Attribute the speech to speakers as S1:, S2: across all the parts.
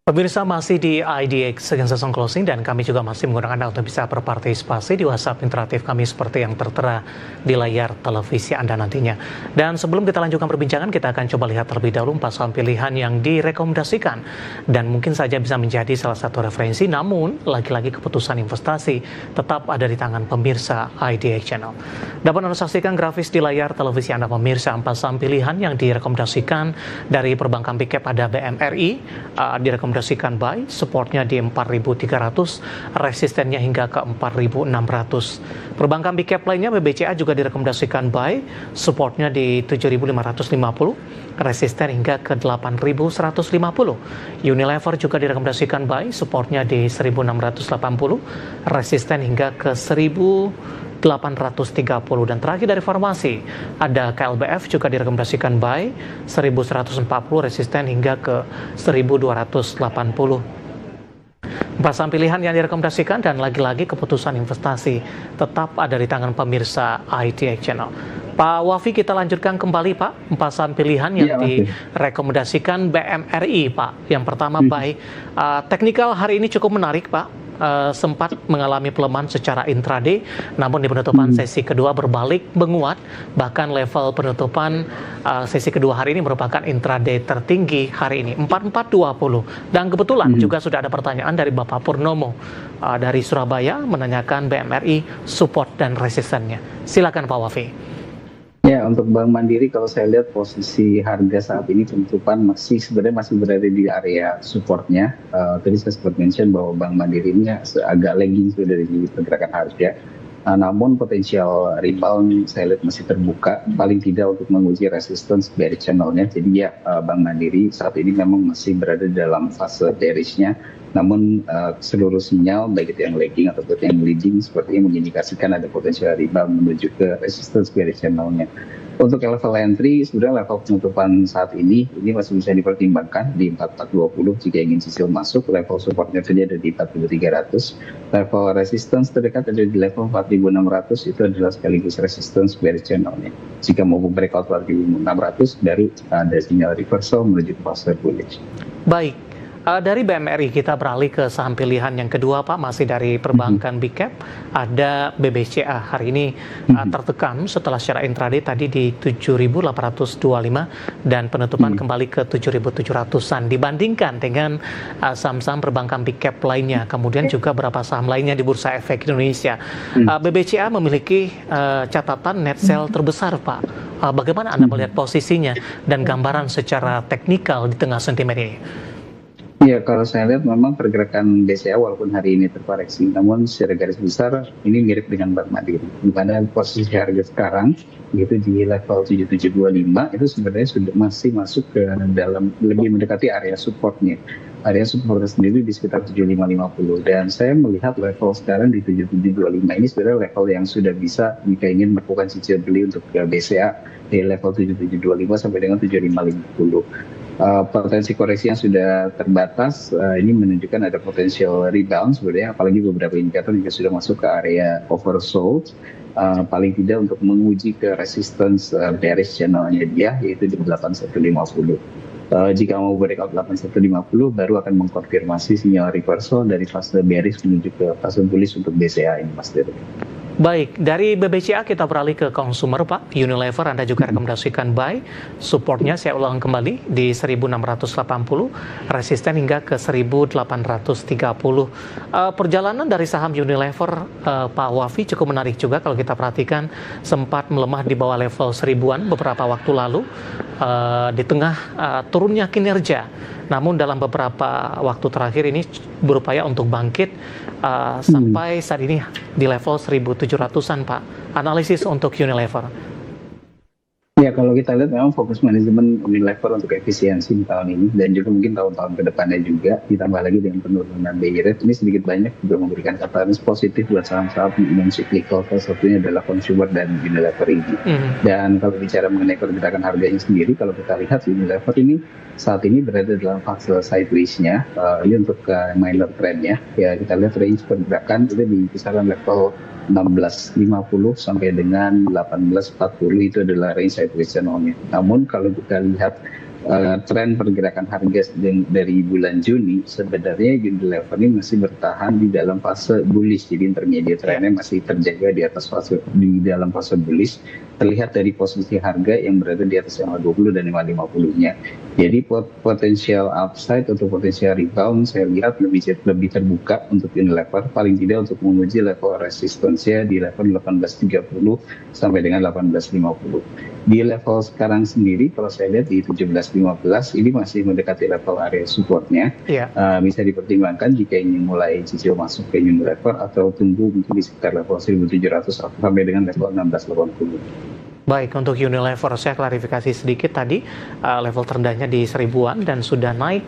S1: Pemirsa masih di IDX Against Closing dan kami juga masih menggunakan Anda untuk bisa berpartisipasi di WhatsApp interaktif kami seperti yang tertera di layar televisi Anda nantinya. Dan sebelum kita lanjutkan perbincangan, kita akan coba lihat terlebih dahulu 4 saham pilihan yang direkomendasikan dan mungkin saja bisa menjadi salah satu referensi, namun lagi-lagi keputusan investasi tetap ada di tangan pemirsa IDX Channel. Dapat Anda saksikan grafis di layar televisi Anda pemirsa, 4 saham pilihan yang direkomendasikan dari perbankan Big Cap ada BMRI, direkomendasikan buy, supportnya di 4.300, resistennya hingga ke 4.600. Perbankan Big Cap lainnya BBCA juga direkomendasikan buy, supportnya di 7.550, resisten hingga ke 8.150. Unilever juga direkomendasikan buy, supportnya di 1.680, resisten hingga ke 1.830. Dan terakhir dari farmasi ada KLBF juga direkomendasikan buy 1140, resisten hingga ke 1280. 4 saham pilihan yang direkomendasikan dan lagi-lagi keputusan investasi tetap ada di tangan pemirsa IDX Channel. Pak Wafi, kita lanjutkan kembali Pak, 4 saham pilihan yang direkomendasikan BMRI Pak. Yang pertama buy, teknikal hari ini cukup menarik Pak. Sempat mengalami pelemahan secara intraday, namun di penutupan sesi kedua berbalik menguat, bahkan level penutupan sesi kedua hari ini merupakan intraday tertinggi hari ini 4420. Dan kebetulan juga sudah ada pertanyaan dari Bapak Purnomo dari Surabaya menanyakan BMRI support dan resistennya. Silakan Pak Wafi.
S2: Ya, untuk Bank Mandiri kalau saya lihat posisi harga saat ini penutupan sebenarnya masih berada di area supportnya. Tadi saya sempat mention bahwa Bank Mandiri ini agak lagging dari pergerakan harga. Namun potensial rebound saya lihat masih terbuka, paling tidak untuk menguji resistance bearish channelnya. Jadi ya Bank Mandiri saat ini memang masih berada dalam fase bearishnya. Namun seluruh sinyal baik itu yang lagging ataupun yang leading sepertinya mengindikasikan ada potensial rebound menuju ke resistance bearish channelnya. Untuk level entry, sebenarnya level penutupan saat ini masih bisa dipertimbangkan di 4420 jika ingin sisil masuk. Level supportnya saja ada di 4300. Level resistance terdekat ada di level 4600, itu adalah sekaligus resistance bearish channelnya. Jika mau breakout 4600, baru ada sinyal reversal menuju ke fase bullish.
S1: Baik. Dari BMRI kita beralih ke saham pilihan yang kedua Pak, masih dari perbankan Big Cap, ada BBCA. Hari ini tertekan setelah secara intraday tadi di 7.825 dan penutupan kembali ke 7.700-an dibandingkan dengan saham-saham perbankan Big Cap lainnya, kemudian juga beberapa saham lainnya di Bursa Efek Indonesia. BBCA memiliki catatan net sell terbesar Pak. Bagaimana Anda melihat posisinya dan gambaran secara teknikal di tengah sentimen ini?
S2: Ya, kalau saya lihat memang pergerakan BCA walaupun hari ini terkoreksi, namun secara garis besar ini mirip dengan Bank Mandiri. Di mana posisi harga sekarang gitu di level 7725 itu sebenarnya sudah masih masuk ke dalam, lebih mendekati area supportnya. Area supportnya sendiri di sekitar 7550, dan saya melihat level sekarang di 7725 ini sebenarnya level yang sudah bisa jika ingin melakukan cicil beli untuk BCA di level 7725 sampai dengan 7550. Potensi koreksi yang sudah terbatas ini menunjukkan ada potensial rebound sebenarnya, apalagi beberapa indikator juga sudah masuk ke area oversold, paling tidak untuk menguji ke resistance bearish channelnya dia, yaitu di 8150. Jika mau breakout 8150 baru akan mengkonfirmasi sinyal reversal dari fase bearish menuju ke fase bullish untuk BCA ini Mas Dery.
S1: Baik, dari BBCA kita beralih ke consumer Pak. Unilever Anda juga rekomendasikan buy, supportnya saya ulang kembali di 1680, resisten hingga ke 1830. Perjalanan dari saham Unilever Pak Wafi cukup menarik juga kalau kita perhatikan, sempat melemah di bawah level 1000-an beberapa waktu lalu di tengah turunnya kinerja. Namun dalam beberapa waktu terakhir ini berupaya untuk bangkit sampai saat ini di level 1700-an Pak. Analisis untuk Unilever.
S2: Ya, kalau kita lihat memang fokus manajemen Unilever untuk efisiensi di tahun ini dan juga mungkin tahun-tahun ke depannya juga, ditambah lagi dengan penurunan BI rate ini sedikit banyak juga memberikan katalis positif buat saham-saham non cyclical, salah satunya adalah consumer dan Unilever ini. Dan kalau bicara mengenai pergerakan harganya sendiri, kalau kita lihat Unilever ini saat ini berada dalam fase sideways-nya, ini untuk minor trend-nya. Ya, kita lihat range pergerakan itu di kisaran level 16.50 sampai dengan 18.40 itu adalah range sideways channel-nya. Namun kalau kita lihat tren pergerakan harga dari bulan Juni, sebenarnya Unilever ini masih bertahan di dalam fase bullish, jadi intermediate trendnya masih terjaga di dalam fase bullish, terlihat dari posisi harga yang berada di atas 520 dan 550-nya. Jadi potensial upside atau potensial rebound saya lihat lebih terbuka untuk Unilever, paling tidak untuk menguji level resistance-nya di level 1830 sampai dengan 1850. Di level sekarang sendiri, kalau saya lihat di 1715 ini masih mendekati level area supportnya. Bisa dipertimbangkan jika ingin mulai cicil masuk ke Unilever atau tunggu mungkin di sekitar level 1700 sampai dengan level 1680.
S1: Baik, untuk Unilever saya klarifikasi sedikit tadi, level terendahnya di 1000-an dan sudah naik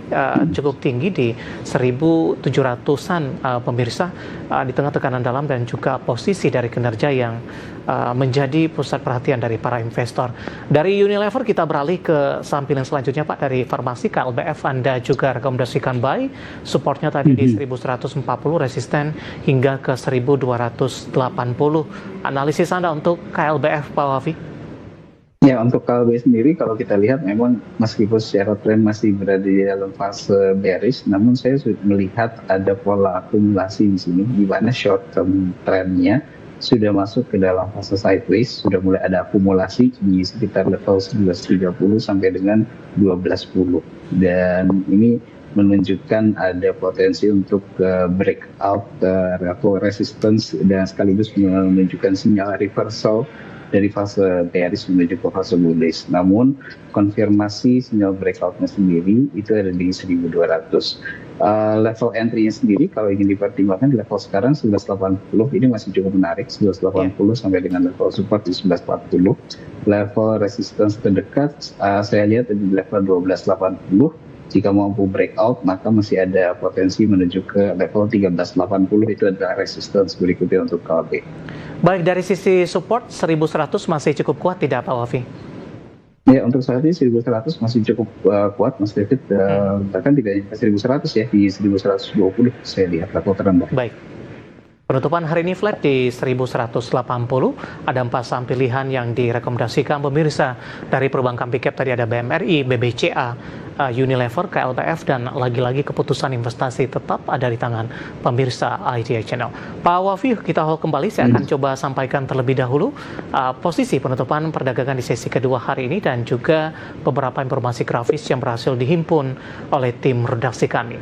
S1: cukup tinggi di 1700-an pemirsa, di tengah tekanan dalam dan juga posisi dari kinerja yang menjadi pusat perhatian dari para investor. Dari Unilever kita beralih ke saham pilihan selanjutnya Pak, dari farmasi KLBF. Anda juga rekomendasikan buy, supportnya tadi di 1140, resisten hingga ke 1280. Analisis Anda untuk KLBF Pak Wafi?
S2: Ya, untuk KLB sendiri kalau kita lihat memang meskipun secara tren masih berada di dalam fase bearish, namun saya melihat ada pola akumulasi di sini di mana short term trendnya sudah masuk ke dalam fase sideways, sudah mulai ada akumulasi di sekitar level 1130 sampai dengan 1210, dan ini menunjukkan ada potensi untuk breakout level resistance dan sekaligus menunjukkan sinyal reversal dari fase bearish menuju ke fase bullish. Namun konfirmasi sinyal breakoutnya sendiri itu ada di 1200. Level entry-nya sendiri kalau ingin dipertimbangkan di level sekarang 1180 ini masih cukup menarik, 1180 sampai dengan level support di 1140. Level resistance terdekat saya lihat di level 1280. Jika mampu breakout, maka masih ada potensi menuju ke level 1380, itu adalah resistance berikutnya untuk KLB.
S1: Baik, dari sisi support 1100 masih cukup kuat tidak Pak Wafi?
S2: Ya, untuk saat ini 1100 masih cukup kuat Mas David, bahkan tidak hanya 1100 ya, di 1120 saya lihat level terendah.
S1: Baik. Penutupan hari ini flat di 1180. Ada 4 saham pilihan yang direkomendasikan pemirsa. Dari perbankan Big Cap tadi ada BMRI, BBCA, Unilever, KLBF, dan lagi-lagi keputusan investasi tetap ada di tangan pemirsa IDA Channel. Pak Wafi, kita hold kembali. Saya akan coba sampaikan terlebih dahulu posisi penutupan perdagangan di sesi kedua hari ini dan juga beberapa informasi grafis yang berhasil dihimpun oleh tim redaksi kami.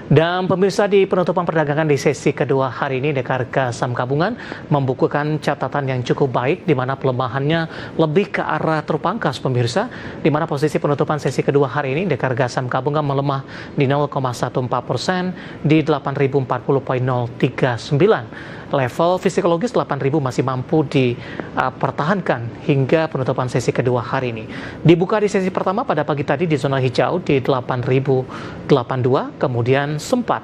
S1: Dan pemirsa, di penutupan perdagangan di sesi kedua hari ini, indeks harga saham gabungan membukukan catatan yang cukup baik, di mana pelemahannya lebih ke arah terpangkas pemirsa, di mana posisi penutupan sesi kedua hari ini, indeks harga saham gabungan melemah di 0,14% di 8.040.039. Level psikologis 8.000 masih mampu dipertahankan hingga penutupan sesi kedua hari ini. Dibuka di sesi pertama pada pagi tadi di zona hijau di 8.082, kemudian sempat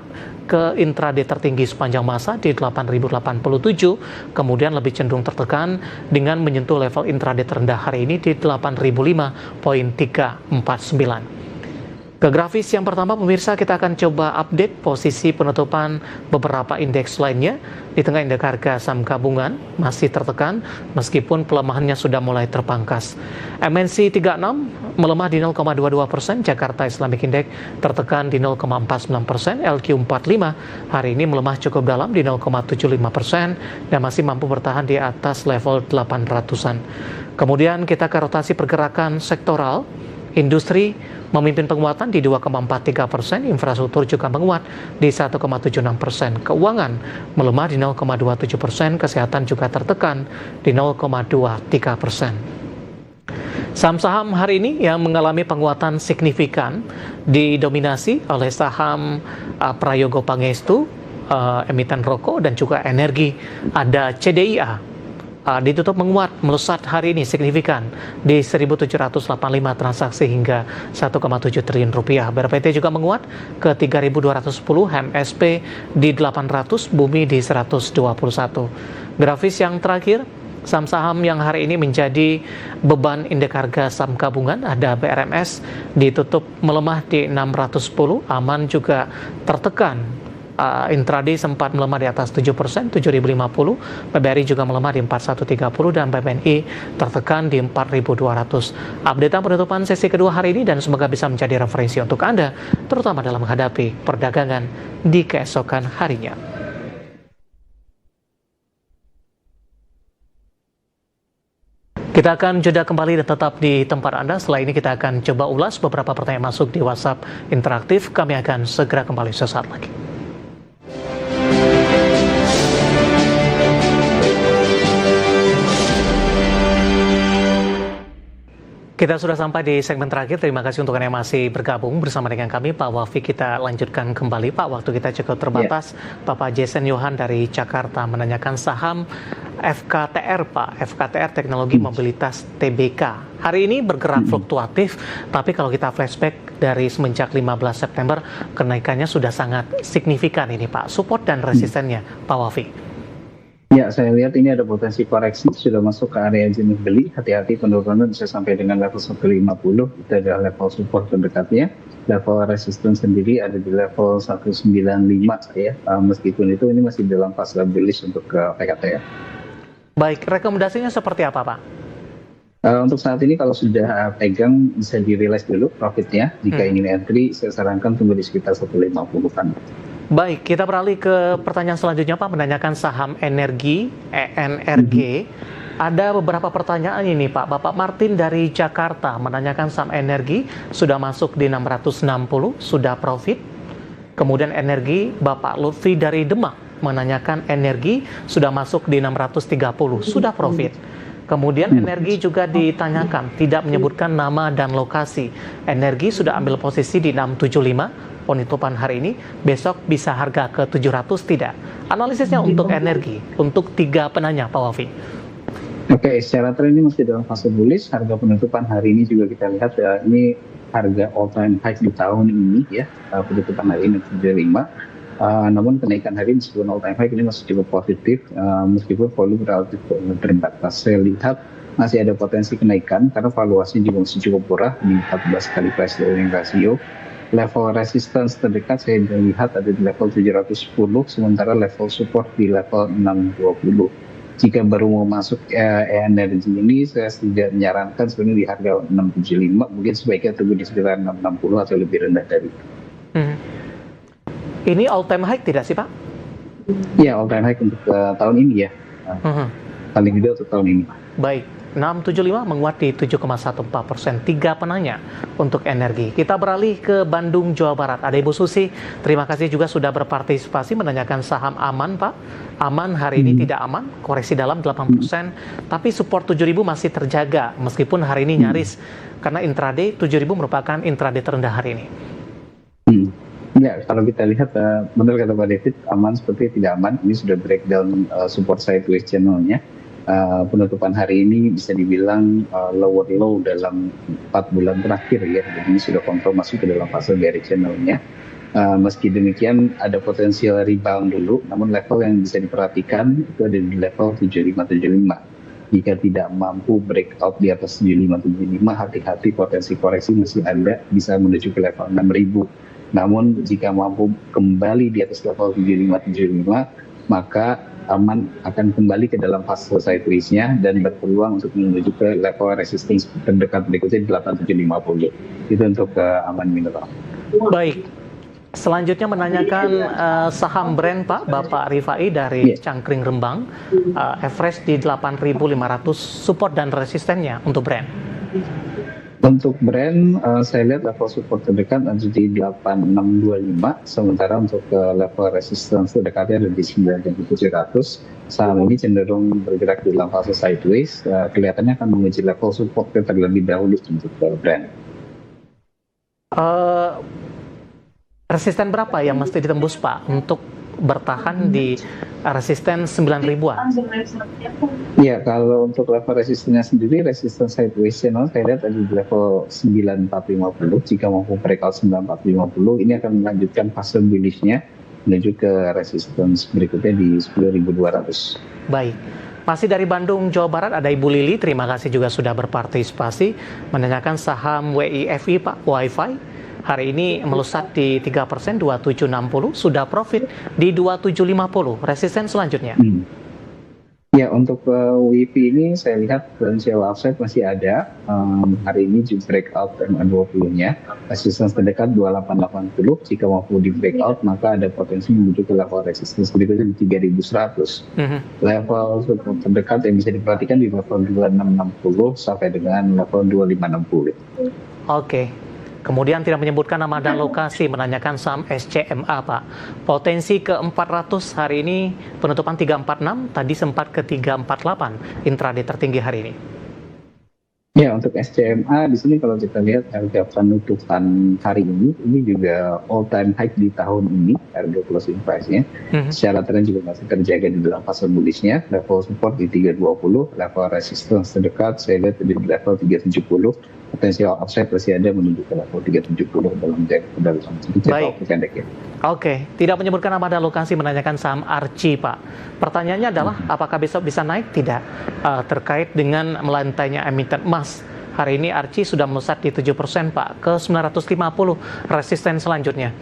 S1: ke intraday tertinggi sepanjang masa di 8.087, kemudian lebih cenderung tertekan dengan menyentuh level intraday terendah hari ini di 8.005.349. Ke grafis yang pertama pemirsa, kita akan coba update posisi penutupan beberapa indeks lainnya. Di tengah indeks harga saham gabungan masih tertekan meskipun pelemahannya sudah mulai terpangkas. MNC 36 melemah di 0,22%, Jakarta Islamic Index tertekan di 0,49%, LQ45 hari ini melemah cukup dalam di 0,75% dan masih mampu bertahan di atas level 800-an. Kemudian kita ke rotasi pergerakan sektoral. Industri memimpin penguatan di 2,43%, infrastruktur juga menguat di 1,76%, keuangan melemah di 0,27%, kesehatan juga tertekan di 0,23%. Saham-saham hari ini yang mengalami penguatan signifikan didominasi oleh saham Prayogo Pangestu, emiten rokok dan juga energi. Ada CDIA. Ditutup menguat melesat hari ini signifikan di 1.785 transaksi hingga 1,7 triliun rupiah. BRPT juga menguat ke 3.210, MSP di 800, Bumi di 121. Grafis yang terakhir, saham-saham yang hari ini menjadi beban indeks harga saham gabungan, ada BRMS ditutup melemah di 610, Aman juga tertekan Intraday sempat melemah di atas 7%, 7.050. BBRI juga melemah di 4130 dan BBNI tertekan di 4.200. Updatean penutupan sesi kedua hari ini dan semoga bisa menjadi referensi untuk Anda, terutama dalam menghadapi perdagangan di keesokan harinya. Kita akan jeda kembali dan tetap di tempat Anda. Setelah ini kita akan coba ulas beberapa pertanyaan masuk di WhatsApp interaktif. Kami akan segera kembali sesaat lagi. Kita sudah sampai di segmen terakhir. Terima kasih untuk Anda yang masih bergabung bersama dengan kami, Pak Wafi. Kita lanjutkan kembali, Pak. Waktu kita cukup terbatas. Bapak Jason Yohan dari Jakarta menanyakan saham FKTR, Pak. FKTR Teknologi Mobilitas Tbk. Hari ini bergerak fluktuatif, tapi kalau kita flashback dari semenjak 15 September, kenaikannya sudah sangat signifikan ini, Pak. Support dan resistennya, Pak Wafi.
S2: Ya, saya lihat ini ada potensi koreksi, sudah masuk ke area jenis beli. Hati-hati penurunan bisa sampai dengan level 150, itu adalah level support terdekatnya. Level resistance sendiri ada di level 195 ya. Meskipun itu ini masih dalam fase bullish untuk PKTR.
S1: Baik, rekomendasinya seperti apa, Pak?
S2: Untuk saat ini kalau sudah pegang bisa di-realize dulu profitnya. Jika ingin entry, saya sarankan tunggu di sekitar 150-an.
S1: Baik, kita beralih ke pertanyaan selanjutnya, Pak, menanyakan saham energi, ENRG. Ada beberapa pertanyaan ini, Pak. Bapak Martin dari Jakarta menanyakan saham energi, sudah masuk di 660, sudah profit. Kemudian energi, Bapak Lutfi dari Demak menanyakan energi, sudah masuk di 630, sudah profit. Kemudian energi juga ditanyakan, tidak menyebutkan nama dan lokasi. Energi sudah ambil posisi di 675, penutupan hari ini, besok bisa harga ke 700 tidak? Analisisnya untuk energi, untuk 3 penanya, Pak Wafi.
S2: Oke, secara tren ini masih dalam fase bullish. Harga penutupan hari ini juga kita lihat ini harga all time high di tahun ini ya, penutupan hari ini 75. Namun kenaikan hari ini meskipun all time high ini masih cukup positif, meskipun volume relatif terbatas. Saya lihat masih ada potensi kenaikan karena valuasinya juga masih cukup murah di 14 kali price to earning ratio. Level resistance terdekat saya lihat ada di level 710, sementara level support di level 620. Jika baru mau masuk energi ini, saya tidak menyarankan sebenarnya di harga 675, mungkin sebaiknya tunggu di sekitar 660 atau lebih rendah dari itu.
S1: Ini all time high tidak sih, Pak?
S2: Ya, all time high untuk tahun ini ya. Paling tidak untuk tahun ini.
S1: Baik. 675 menguat di 7,14%, 3 penanya untuk energi. Kita beralih ke Bandung, Jawa Barat. Ada Ibu Susi, terima kasih juga sudah berpartisipasi menanyakan saham Aman, Pak. Aman hari ini tidak aman, koreksi dalam 8%, tapi support 7.000 masih terjaga, meskipun hari ini nyaris, karena intraday 7.000 merupakan intraday terendah hari ini.
S2: Ya, kalau kita lihat, benar kata Pak David, Aman seperti tidak aman. Ini sudah breakdown support sideways channel-nya. Penutupan hari ini bisa dibilang lower low dalam 4 bulan terakhir ya, jadi ini sudah confirm masuk ke dalam fase bearish channel-nya. Meski demikian ada potensial rebound dulu, namun level yang bisa diperhatikan itu ada di level 7575. Jika tidak mampu breakout di atas 7575, hati-hati potensi koreksi masih ada, bisa menuju ke level 6000. Namun jika mampu kembali di atas level 7575, maka Aman akan kembali ke dalam fase sideways-nya dan berpeluang untuk menuju ke level resistance terdekat berikutnya di 8750. Itu untuk Aman Mineral.
S1: Baik. Selanjutnya menanyakan saham brand, Pak, Bapak Rifai dari Cangkring Rembang. Average di 8.500, support dan resistennya untuk brand.
S2: Untuk brand, saya lihat level support terdekat ada di 8625, sementara untuk level resistance terdekatnya ada di 9700. Saham ini cenderung bergerak di dalam fase sideways, kelihatannya akan menguji level support terlebih dahulu untuk brand.
S1: Resisten berapa yang mesti ditembus, Pak, untuk bertahan di resisten 9.000-an?
S2: Ya, kalau untuk level resistennya sendiri, resistance sideways channel saya lihat ada di level 9450. Jika mampu breakout 9450, ini akan melanjutkan fase bullish-nya menuju ke resistance berikutnya di 10.200.
S1: Baik. Masih dari Bandung, Jawa Barat, ada Ibu Lili. Terima kasih juga sudah berpartisipasi menanyakan saham WIFI, Pak, Wi-Fi. Hari ini melesat di 3%, 2760, sudah profit di 2750. Resisten selanjutnya.
S2: Ya, untuk WIP ini saya lihat potensial upside masih ada. Hari ini juga breakout MA20-nya. Resistance terdekat 2880. Jika mampu di breakout, maka ada potensi menuju ke level resistance berikutnya di 3100. Level support terdekat yang bisa diperhatikan di level 2660 sampai dengan level 2560.
S1: Oke. Kemudian tidak menyebutkan nama dan lokasi, menanyakan saham SCMA, Pak. Potensi ke 400 hari ini penutupan 346, tadi sempat ke 348 intraday tertinggi hari ini.
S2: Ya, untuk SCMA di sini kalau kita lihat harga penutupan hari ini juga all time high di tahun ini, harga closing price-nya. Secara tren juga masih terjaga di dalam fase bullish-nya. Level support di 320, level resistance terdekat saya lihat di level 370. Potensial upside masih ada menuju ke level 370 dalam jangka pendek ya.
S1: Oke, tidak menyebutkan nama dan lokasi, menanyakan saham Archie, Pak. Pertanyaannya adalah apakah besok bisa naik? Tidak. Terkait dengan melantainya emiten emas. Hari ini Archie sudah melesat di 7%, Pak, ke 950 resisten selanjutnya.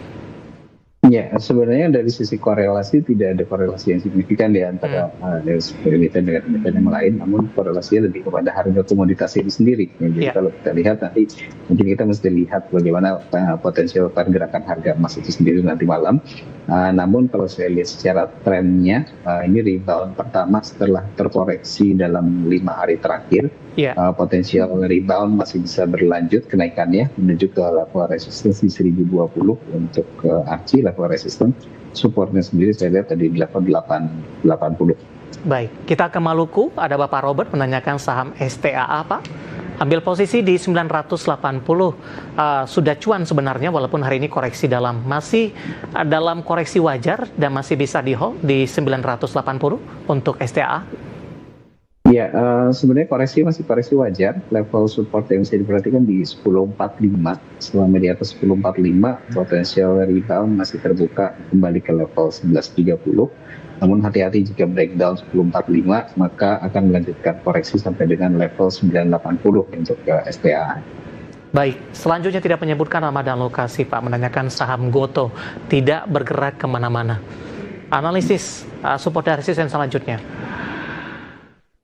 S2: Ya, sebenarnya dari sisi korelasi tidak ada korelasi yang signifikan di antara emiten dengan emiten yang lain, namun korelasinya lebih kepada harga komoditas itu sendiri. Jadi kalau kita lihat nanti, mungkin kita mesti lihat bagaimana potensial pergerakan harga emas itu sendiri nanti malam. Namun kalau saya lihat secara trennya, ini rebound pertama setelah terkoreksi dalam 5 hari terakhir. Potensial rebound masih bisa berlanjut kenaikannya menuju ke level resistance di 1020 untuk Archie, level resistance. Supportnya sendiri saya lihat tadi di level 880.
S1: Baik, kita ke Maluku. Ada Bapak Robert menanyakan saham STAA, Pak. Ambil posisi di 980, sudah cuan sebenarnya walaupun hari ini koreksi masih dalam koreksi wajar dan masih bisa di hold di 980 untuk STAA.
S2: Ya, sebenarnya masih koreksi wajar. Level support yang bisa diperhatikan di 1045. Selama di atas 1045, potensial rebound masih terbuka kembali ke level 1130. Namun hati-hati jika breakdown 1045, maka akan melanjutkan koreksi sampai dengan level 980 untuk SPA.
S1: Baik, selanjutnya tidak menyebutkan nama dan lokasi, Pak. Menanyakan saham Goto, tidak bergerak kemana-mana. Analisis support dan resisten selanjutnya.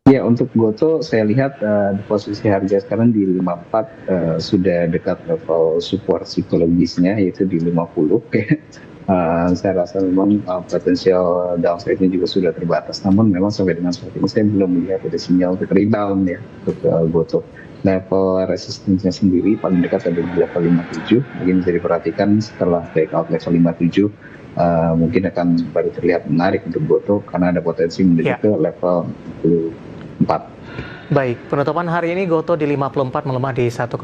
S2: Ya, untuk Goto saya lihat posisi harga sekarang di 54 sudah dekat level support psikologisnya yaitu di 50. Saya rasa memang potensial downside-nya juga sudah terbatas. Namun memang sampai dengan saat ini saya belum melihat ada sinyal untuk rebound ya untuk Goto. Level resistance-nya sendiri paling dekat ada di level 57. Mungkin bisa diperhatikan setelah breakout level 57. Mungkin akan baru terlihat menarik untuk Goto karena ada potensi menuju ke level 4.
S1: Baik, penutupan hari ini Goto di 54 melemah di 1,82%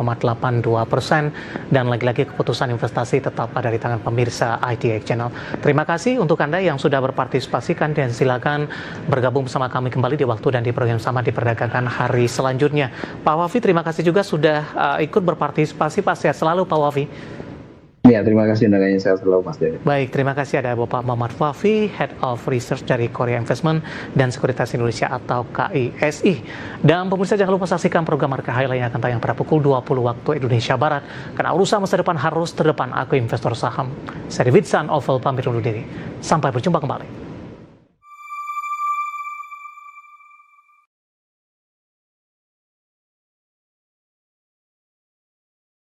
S1: dan lagi-lagi keputusan investasi tetap ada di tangan pemirsa ITX Channel. Terima kasih untuk Anda yang sudah berpartisipasikan dan silakan bergabung bersama kami kembali di waktu dan di program sama diperdagangkan hari selanjutnya. Pak Wafi, terima kasih juga sudah ikut berpartisipasi. Pak, sehat selalu Pak Wafi.
S2: Ya, terima kasih undangannya, saya selalu Mas Dewi.
S1: Baik, terima kasih ada Bapak Muhammad Wafi, Head of Research dari Korea Investment dan Sekuritas Indonesia atau KISI. Dan pemirsa jangan lupa saksikan program Market Highlight yang akan tayang pada pukul 20 waktu Indonesia Barat. Karena urusan masa depan harus terdepan, aku investor saham. Saya David San Oval pamit undur diri. Sampai berjumpa kembali.